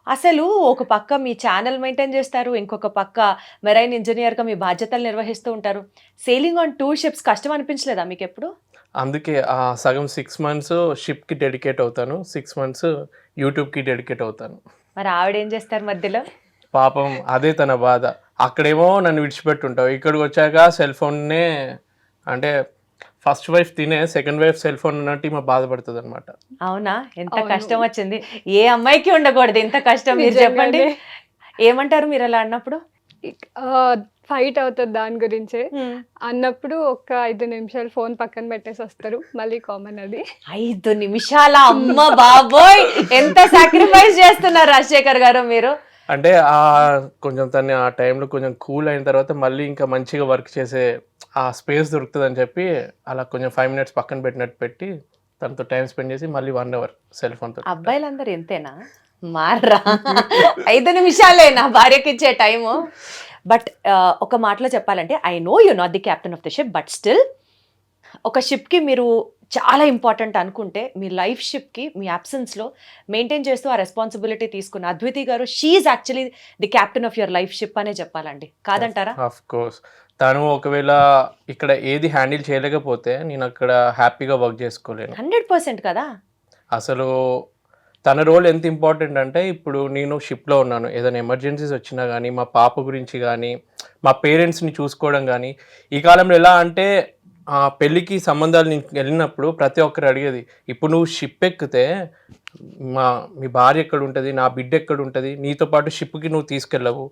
అసలు ఒక పక్క మీ ఛానల్ మెయింటైన్ చేస్తారు. ఇంకొక పక్క మెరైన్ ఇంజినీర్‌గా మీ బాధ్యతలు నిర్వహిస్తూ ఉంటారు. సెయిలింగ్ ఆన్ 2 షిప్స్ కష్టం అనిపించలేదా మీకెప్పుడు? అందుకే సగం 6 మంత్స్ షిప్‌కి డెడికేట్ అవుతాను. 6 మంత్స్ యూట్యూబ్‌కి డెడికేట్ అవుతాను. మరి ఆవిడేం చేస్తారు మధ్యలో? పాపం అదే తన బాధ. అక్కడేమో నన్ను విడిచిపెట్టుంటావు. ఇక్కడికొచ్చాక సెల్ ఫోన్‌నే అంటే ఫస్ట్ వైఫ్ తినే, సెకండ్ వైఫ్ సెల్ ఫోన్ ఉన్నట్టు ఈమె బాధపడతదనమాట. అవునా? ఎంత అవును. కష్టం వచ్చింది. ఏ అమ్మాయికి ఉండకూడదు ఇంత కష్టం. మీరు చెప్పండి. నిజంగానే. ఏమంటారు మీరలా అన్నప్పుడు? ఫైట్ అవుతది దాని గురించే. హ్మ్. అన్నప్పుడు ఒక 5 నిమిషాలు ఫోను పక్కన పెట్టేసొస్తారు. మళ్ళీ కామన్ అది. 5 నిమిషాలా? అమ్మ బాబోయ్! ఎంత సాక్రిఫైస్ చేస్తున్నారు రాజశేఖర్ గారు మీరు. అంటే కొంచెం తన్ని ఆ టైంలో కొంచెం కూల్ అయిన తర్వాత మళ్ళీ ఇంకా మంచిగా వర్క్ చేసే ఆ స్పేస్ దొరుకుతదని చెప్పి అలా కొంచెం 5 మినిట్స్ పక్కన పెట్టినట్టు పెట్టి తనతో టైమ్ స్పెండ్ చేసి మళ్ళీ 1 అవర్ సెల్ ఫోన్‌తోటి ఉంటా. అబ్బాయిలందరూ ఇంతేనా? మారరా? 5 నిమిషాలే నా భార్యకిచ్చే టైము. బట్ ఒక మాటలో చెప్పాలంటే I know you not the captain of the ship. But still ఒక షిప్‌కి మీరు చాలా ఇంపార్టెంట్ అనుకుంటే, మీ లైఫ్ షిప్‌కి మీ అబ్సెన్స్‌లో మెయింటైన్ చేస్తూ ఆ రెస్పాన్సిబిలిటీ తీసుకున్న అద్వితి గారు she is actually the captain of your life ship అనే చెప్పాలండి. కాదంటారా? Of course. తను ఒకవేళ ఇక్కడ ఏది హ్యాండిల్ చేయలేకపోతే నేనక్కడ హ్యాపీగా వర్క్ చేసుకోలేను. 100% కదా! అసలు తన రోల్ ఎంత ఇంపార్టెంట్ అంటే ఇప్పుడు నేను షిప్‌లో ఉన్నాను. ఏదైనా ఎమర్జెన్సీస్ వచ్చినా గానీ, మా పాప గురించి గానీ, మా పేరెంట్స్‌ని చూసుకోవడం గానీ, ఈ కాలంలో ఎలా అంటే పెళ్ళికి సంబంధాలు ఎళ్ళినప్పుడు ప్రతి ఒక్కరు అడిగేది, ఇప్పుడు నువ్వు షిప్ ఎక్కితే మీ భార్య ఎక్కడుంటది? నా బిడ్డ ఎక్కడుంటది? నీతో పాటు షిప్‌కి నువ్వు తీసుకెళ్ళవు.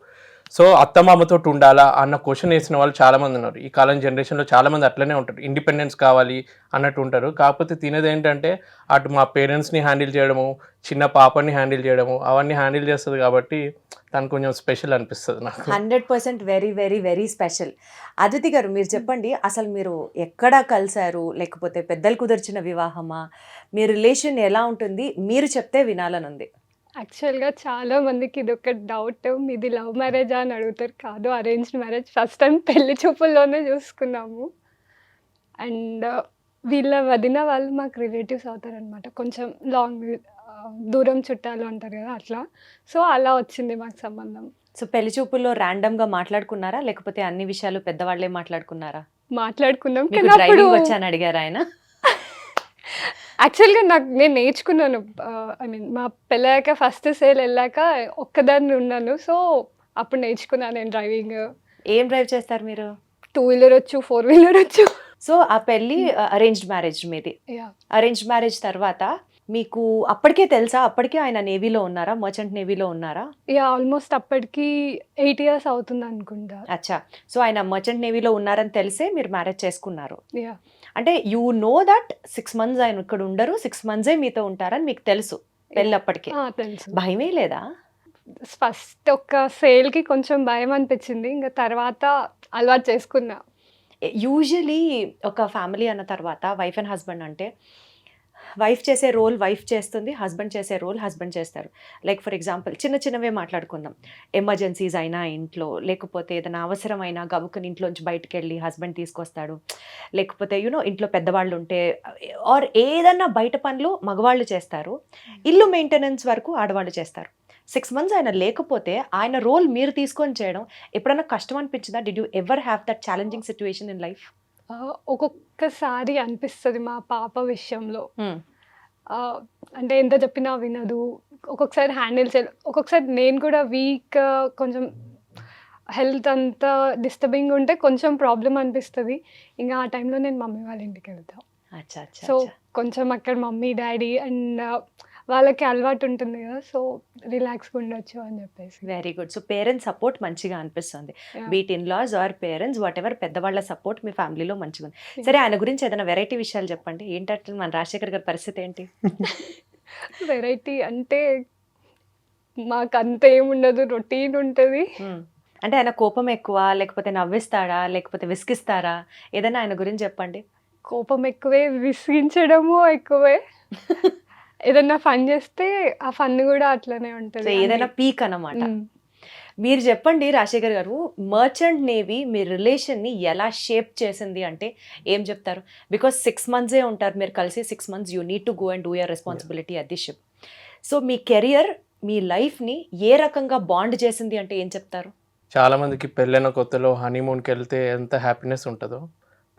సో, అత్తమామతోటి ఉండాలా? అన్న క్వెషన్ ఏసిన వాళ్ళు చాలామందున్నారు. ఈ కాలం జనరేషన్‌లో చాలామంది అట్లనే ఉంటారు. ఇండిపెండెన్స్ కావాలి అన్నట్టు ఉంటారు. కాకపోతే తినేదేంటంటే, అటు మా పేరెంట్స్‌ని హ్యాండిల్ చేయడము, చిన్న పాపని హ్యాండిల్ చేయడము, అవన్నీ హ్యాండిల్ చేస్తది కాబట్టి, తను కొంచెం స్పెషల్ అనిపిస్తది నాకు. 100% very, very, very special. Aditi గారు మీరు చెప్పండి. అసలు మీరు ఎక్కడ కలిసారు? లేకపోతే పెద్దలు కుదిర్చిన వివాహమా? మీ రిలేషన్ ఎలా ఉంటుంది? మీరు చెప్తే వినాలనుంది. యాక్చువల్‌గా చాలా మందికి ఇదొక డౌట్. మీది లవ్ మ్యారేజా అని అడుగుతారు. కాదు, అరేంజ్డ్ మ్యారేజ్. ఫస్ట్ టైమ్ పెళ్లి చూపుల్లోనే చూసుకున్నాము. అండ్ వీళ్ళ వదిన వాళ్ళు మాకు రిలేటివ్స్ అవుతారనమాట. కొంచెం దూరం చుట్టాలు అంటారు కదా! అట్లా. సో, అలా వచ్చింది మాకు సంబంధం. సో, పెళ్లి చూపుల్లో ర్యాండమ్‌గా మాట్లాడుకున్నారా? లేకపోతే అన్ని విషయాలు పెద్దవాళ్ళే మాట్లాడుకున్నారా? మాట్లాడుకున్నాం. మీకు కానీ అప్పుడు డ్రైవింగ్ వచ్చా అని అడిగారా ఆయన? యాక్చువల్‌గా నేను నేర్చుకున్నాను. ఐ మీన్ మా పెళ్ళయ్యాక ఫస్ట్ సేల్ ఎళ్ళాక ఒక్కదాన్ని ఉన్నాను. సో, అప్పుడు నేర్చుకున్నాను నేను డ్రైవింగ్. ఏం డ్రైవ్ చేస్తారు మీరు? 2 వీలర్ వచ్చు, 4 వీలర్ వచ్చు. సో, ఆ పెళ్లి అరేంజ్డ్ మ్యారేజ్ మీది. యాహ్! అరేంజ్డ్ మ్యారేజ్ తర్వాత మీకు అప్పటికే తెలుసా? అప్పటికే ఆయన నేవీలో ఉన్నారా? మర్చెంట్ నేవీలో ఉన్నారా? ఆల్మోస్ట్ అప్పటికి 8 ఇయర్స్ అవుతుందనుకుంటా. అచ్చా! సో, ఆయన మర్చెంట్ నేవీలో ఉన్నారని తెలిసే మీరు మ్యారేజ్ చేసుకున్నారు. యాహ్! అంటే యూ నో దట్ 6 మంత్స్ ఆయన ఇక్కడ ఉండరు. 6 మంత్సే మీతో ఉంటారని మీకు తెలుసు పెళ్ళప్పటికే. తెలుసు. భయమే లేదా? ఫస్ట్ ఒక సేల్‌కి కొంచెం భయం అనిపించింది. ఇంక తర్వాత అలవాటు చేసుకున్నా. యూజువల్లీ ఒక ఫ్యామిలీ అన్న తర్వాత వైఫ్ అండ్ హస్బెండ్ అంటే వైఫ్ చేసే రోల్ వైఫ్ చేస్తుంది. హస్బెండ్ చేసే రోల్ హస్బెండ్ చేస్తారు. లైక్ ఫర్ ఎగ్జాంపుల్ చిన్న చిన్నవే మాట్లాడుకుందాం. ఎమర్జెన్సీస్ అయినా ఇంట్లో, లేకపోతే ఏదైనా అవసరమైనా గబుక్కుని ఇంట్లోంచి బయటికెళ్ళి హస్బెండ్ తీసుకొస్తాడు. లేకపోతే ఇంట్లో పెద్దవాళ్ళు ఉంటే ఆర్ ఏదన్నా బయట పనులు మగవాళ్ళు చేస్తారు. ఇల్లు మెయింటెనెన్స్ వరకు ఆడవాళ్ళు చేస్తారు. 6 మంత్స్ ఆయన లేకపోతే ఆయన రోల్ మీరు తీసుకొని చేయడం ఎప్పుడన్నా కష్టం అనిపించిందా? Did you ever have that challenging situation in life? ఒక్కొక్కసారి అనిపిస్తది మా పాప విషయంలో. అంటే ఎంత చెప్పినా వినదు. ఒక్కొక్కసారి హ్యాండిల్ ఒక్కొక్కసారి నేను కూడా వీక్, కొంచెం హెల్త్ అంతా డిస్టర్బింగ్ ఉంటే కొంచెం ప్రాబ్లమ్ అనిపిస్తది. ఇంక ఆ టైంలో నేను మమ్మీ వాళ్ళ ఇంటికెళ్తా. అచ్చా! అచ్చా! సో, అచ్చా! కొంచెం అక్కడ మమ్మీ, డ్యాడీ అండ్ వాళ్ళకి అలవాటు ఉంటుంది కదా! సో, రిలాక్స్‌గా ఉండొచ్చు అని చెప్పేసి. Very good. So, parents support మంచిగా అనిపిస్తుంది. Yeah! Be it in-laws or parents whatever పెద్దవాళ్ళ సపోర్ట్ మీ ఫ్యామిలీలో మంచిగుంది. సరే ఆయన గురించి ఏదైనా వెరైటీ విషయాలు చెప్పండి. ఏంటంటే మన రాజశేఖర్ గారి పరిస్థితి ఏంటి? వెరైటీ అంటే మాకంత ఏముండదు. రొటీన్ ఉంటది. అంటే ఆయన కోపం ఎక్కువ? లేకపోతే నవ్విస్తాడా? లేకపోతే విసిగిస్తారా? ఏదైనా ఆయన గురించి చెప్పండి. కోపం ఎక్కువే, విసిగించడము ఎక్కువే. ఏదన్నా ఫన్ చేస్తే ఆ ఫన్ కూడా అట్లనే సో, ఉంటది. ఏదైనా పీక్ అన్నమాట. హ్మ్. మీరు చెప్పండి రాజశేఖర్ గారు, మర్చెంట్ నేవీ మీ రిలేషన్‌ని ఎలా షేప్ చేసింది అంటే ఏం చెప్తారు? బికాజ్ 6 మంత్సే ఉంటారు మీరు కలిసి. 6 months you need to go and do your responsibility at the ship. So, మీ కెరియర్ మీ లైఫ్ని ఏ రకంగా బాండ్ చేసింది అంటే ఏం చెప్తారు? చాలా మందికి పెళ్ళైన కొత్తలో హనీమూన్కి వెళ్తే ఎంత హ్యాపీనెస్ ఉంటుందో,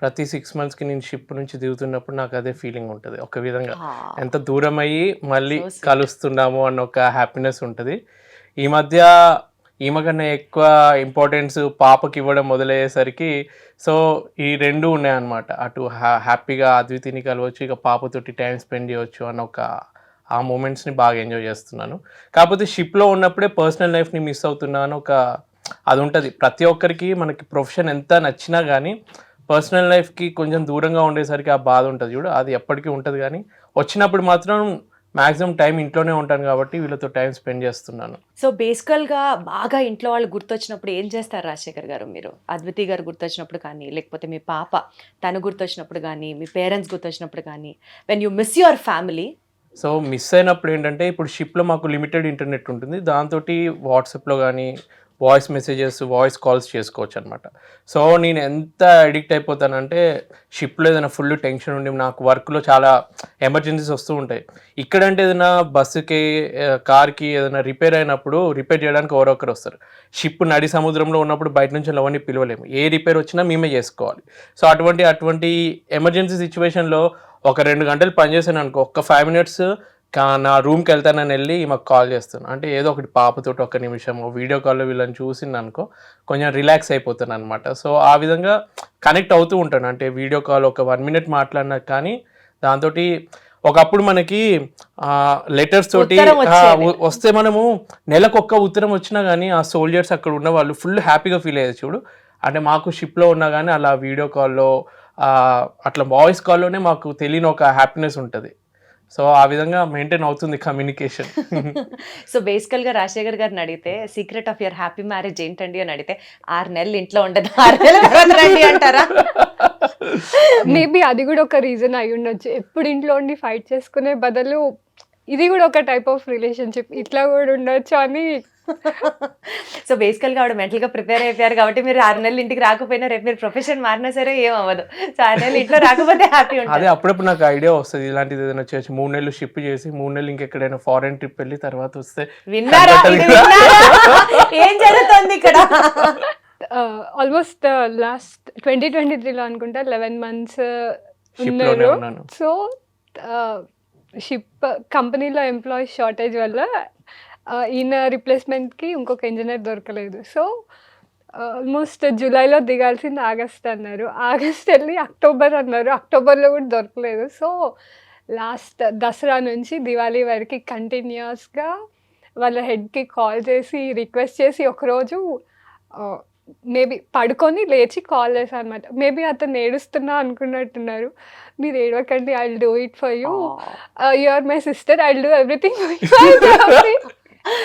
ప్రతి 6 మంత్స్కి నేను షిప్ నుంచి దిగుతున్నప్పుడు నాకు అదే ఫీలింగ్ ఉంటుంది. ఒక విధంగా ఎంత దూరం అయ్యి మళ్ళీ So sweet. కలుస్తున్నాము అన్న ఒక హ్యాపీనెస్ ఉంటుంది. ఈ మధ్య ఈమె కన్నా ఎక్కువ ఇంపార్టెన్స్ పాపకి ఇవ్వడం మొదలయ్యేసరికి సో ఈ రెండు ఉన్నాయన్నమాట. అటు హ్యాపీగా అద్వితిని కలవచ్చు, ఇక పాపతోటి టైం స్పెండ్ చేయవచ్చు అన్న ఒక ఆ మూమెంట్స్ని బాగా ఎంజాయ్ చేస్తున్నాను. కాకపోతే షిప్లో ఉన్నప్పుడే పర్సనల్ లైఫ్ని మిస్ అవుతున్నాను ఒక అది ఉంటుంది. ప్రతి ఒక్కరికి మనకి ప్రొఫెషన్ ఎంత నచ్చినా కానీ పర్సనల్ లైఫ్కి కొంచెం దూరంగా ఉండేసరికి ఆ బాధ ఉంటుంది చూడు, అది ఎప్పటికీ ఉంటుంది. కానీ వచ్చినప్పుడు మాత్రం మ్యాక్సిమం టైం ఇంట్లోనే ఉంటాను కాబట్టి వీళ్ళతో టైం స్పెండ్ చేస్తున్నాను. సో బేసికల్గా బాగా ఇంట్లో వాళ్ళు గుర్తొచ్చినప్పుడు ఏం చేస్తారు రాజశేఖర్ గారు మీరు? అద్వితి గారు గుర్తొచ్చినప్పుడు కానీ, లేకపోతే మీ పాప తను గుర్తొచ్చినప్పుడు కానీ, మీ పేరెంట్స్ గుర్తొచ్చినప్పుడు కానీ, when you miss your family? So miss అయినప్పుడు ఏంటంటే ఇప్పుడు షిప్లో మాకు లిమిటెడ్ ఇంటర్నెట్ ఉంటుంది. దాంతో వాట్సాప్లో కానీ వాయిస్ మెసేజెస్, వాయిస్ కాల్స్ చేసుకోవచ్చు అనమాట. సో నేను ఎంత అడిక్ట్ అయిపోతానంటే షిప్లో ఏదైనా ఫుల్ టెన్షన్ ఉండి నాకు వర్క్లో చాలా ఎమర్జెన్సీస్ వస్తూ ఉంటాయి. ఇక్కడంటే ఏదైనా బస్సుకి కార్కి ఏదైనా రిపేర్ అయినప్పుడు రిపేర్ చేయడానికి ఎవరో ఒకరు వస్తారు. షిప్ నడి సముద్రంలో ఉన్నప్పుడు బయట నుంచి ఎవరిని పిలవలేము. ఏ రిపేర్ వచ్చినా మేమే చేసుకోవాలి. సో అటువంటి ఎమర్జెన్సీ సిచ్యువేషన్లో ఒక 2 గంటలు పనిచేసాను అనుకో, ఒక్క 5 మినిట్స్ నా రూమ్కి వెళ్తానని వెళ్ళి మాకు కాల్ చేస్తాను. అంటే ఏదో ఒకటి పాపతోటి ఒక్క నిమిషం వీడియో కాల్లో వీళ్ళని చూసింది అనుకో కొంచెం రిలాక్స్ అయిపోతాను అనమాట. సో ఆ విధంగా కనెక్ట్ అవుతూ ఉంటాను. అంటే వీడియో కాల్ ఒక 1 మినిట్ మాట్లాడినా కానీ దాంతో ఒకప్పుడు మనకి లెటర్స్ తోటి వస్తే మనము నెలకొక్క ఉత్తరం వచ్చినా కానీ ఆ సోల్జర్స్ అక్కడ ఉన్న వాళ్ళు ఫుల్ హ్యాపీగా ఫీల్ అయ్యేది చూడు. అంటే మాకు షిప్లో ఉన్నా కానీ అలా వీడియో కాల్లో అట్లా వాయిస్ కాల్లోనే మాకు తెలియని ఒక హ్యాపీనెస్ ఉంటుంది. సో ఆ విధంగా మెయింటైన్ అవుతుంది కమ్యూనికేషన్. సో బేసికల్గా రాజశేఖర్ గారిని అడిగితే secret of your happy marriage ఏంటండి అని అడిగితే 6 నెలలు ఇంట్లో ఉండదు, 6 నెలల తర్వాత రండి అంటారా? మేబీ అది కూడా ఒక రీజన్ అయి ఉండొచ్చు. ఎప్పుడు ఇంట్లో ఉండి ఫైట్ చేసుకునే బదులు ఇది కూడా ఒక టైప్ ఆఫ్ రిలేషన్షిప్, ఇట్లా కూడా ఉండొచ్చు అని. సో బేసికల్గా ఆవిడ మెంటల్గా ప్రిపేర్ అయిపోయారు కాబట్టి మీరు 6 నెలలు ఇంటికి రాకపోయినా రేపు మీరు ప్రొఫెషన్ మారినా సరే ఏం అవ్వదు. సో 6 నెలలు ఇంట్లో రాకపోతే హ్యాపీ ఉంటుంది. అదే అప్పుడప్పుడు నాకు ఐడియా వస్తుంది ఇలాంటిది ఏదైనా చేయొచ్చు. 3 నెలలు షిప్ చేసి 3 నెలలు ఇంకెక్కడైనా ఫారెన్ ట్రిప్ వెళ్ళి తర్వాత వస్తే విన్నారా? ఇది విన్నారా? ఏం జరుగుతుంది ఇక్కడ? ఆల్మోస్ట్ లాస్ట్ 2023లో అనుకుంటా 11 months షిప్లోనే ఉన్నారు. ఉన్నాను. సో షిప్ కంపెనీలో ఎంప్లాయీస్ షార్టేజ్ వల్ల ఈయన రిప్లేస్మెంట్కి ఇంకొక ఇంజనీర్ దొరకలేదు. సో ఆల్మోస్ట్ జూలైలో దిగాల్సింది ఆగస్ట్ అన్నారు, ఆగస్ట్ వెళ్ళి అక్టోబర్ అన్నారు, అక్టోబర్లో కూడా దొరకలేదు. సో లాస్ట్ దసరా నుంచి దివాళీ వరకు కంటిన్యూస్గా వాళ్ళ హెడ్కి కాల్ చేసి రిక్వెస్ట్ చేసి ఒకరోజు మేబీ పడుకొని లేచి కాల్ చేశాను అనమాట. మేబీ అతను ఏడుస్తున్నా అనుకున్నట్టున్నారు. మీరు ఏడవకండి, I will do it for you, you are my sister, I will do everything for you.